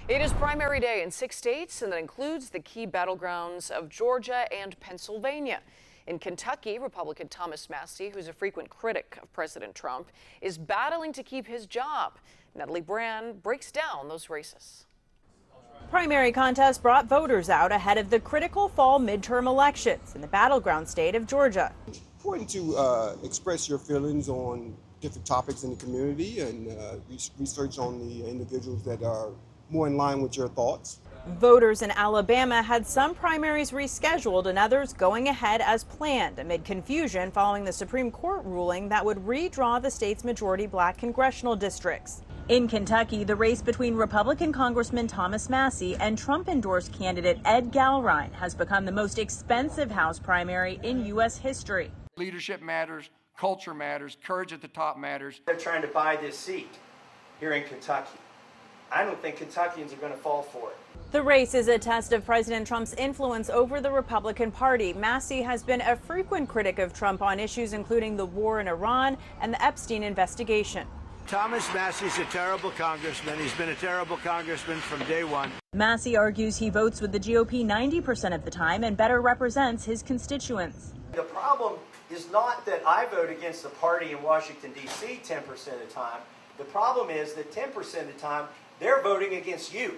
It is primary day in 6 states, and that includes the key battlegrounds of Georgia and Pennsylvania. In Kentucky, Republican Thomas Massie, who's a frequent critic of President Trump, is battling to keep his job. Natalie Brand breaks down those races. Primary contest brought voters out ahead of the critical fall midterm elections in the battleground state of Georgia. It's important to express your feelings on different topics in the community and research on the individuals that are more in line with your thoughts. Voters in Alabama had some primaries rescheduled and others going ahead as planned amid confusion following the Supreme Court ruling that would redraw the state's majority black congressional districts. In Kentucky, the race between Republican Congressman Thomas Massie and Trump-endorsed candidate Ed Galrine has become the most expensive House primary in U.S. history. Leadership matters, culture matters, courage at the top matters. They're trying to buy this seat here in Kentucky. I don't think Kentuckians are going to fall for it. The race is a test of President Trump's influence over the Republican Party. Massie has been a frequent critic of Trump on issues including the war in Iran and the Epstein investigation. Thomas Massie's a terrible congressman. He's been a terrible congressman from day one. Massie argues he votes with the GOP 90% of the time and better represents his constituents. The problem is not that I vote against the party in Washington, D.C. 10% of the time. The problem is that 10% of the time, they're voting against you.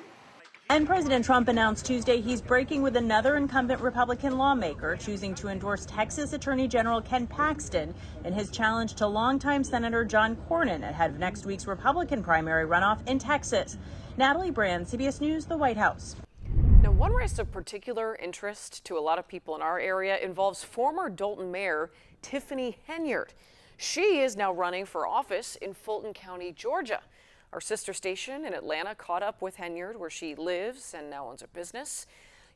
And President Trump announced Tuesday he's breaking with another incumbent Republican lawmaker, choosing to endorse Texas Attorney General Ken Paxton in his challenge to longtime Senator John Cornyn ahead of next week's Republican primary runoff in Texas. Natalie Brand, CBS News, the White House. Now, one race of particular interest to a lot of people in our area involves former Dolton Mayor Tiffany Henyard. She is now running for office in Fulton County, Georgia. Our sister station in Atlanta caught up with Henyard, where she lives and now owns a business.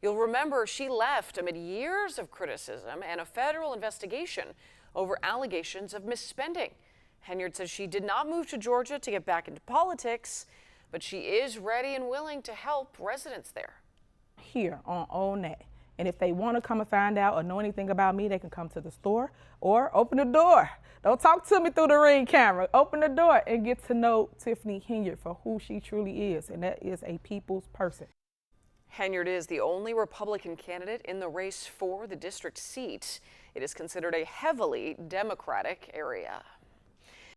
You'll remember she left amid years of criticism and a federal investigation over allegations of misspending. Henyard says she did not move to Georgia to get back into politics, but she is ready and willing to help residents there. Here on ONET. And if they want to come and find out or know anything about me, they can come to the store or open the door. Don't talk to me through the Ring camera. Open the door and get to know Tiffany Henyard for who she truly is, and that is a people's person. Henyard is the only Republican candidate in the race for the district seat. It is considered a heavily Democratic area.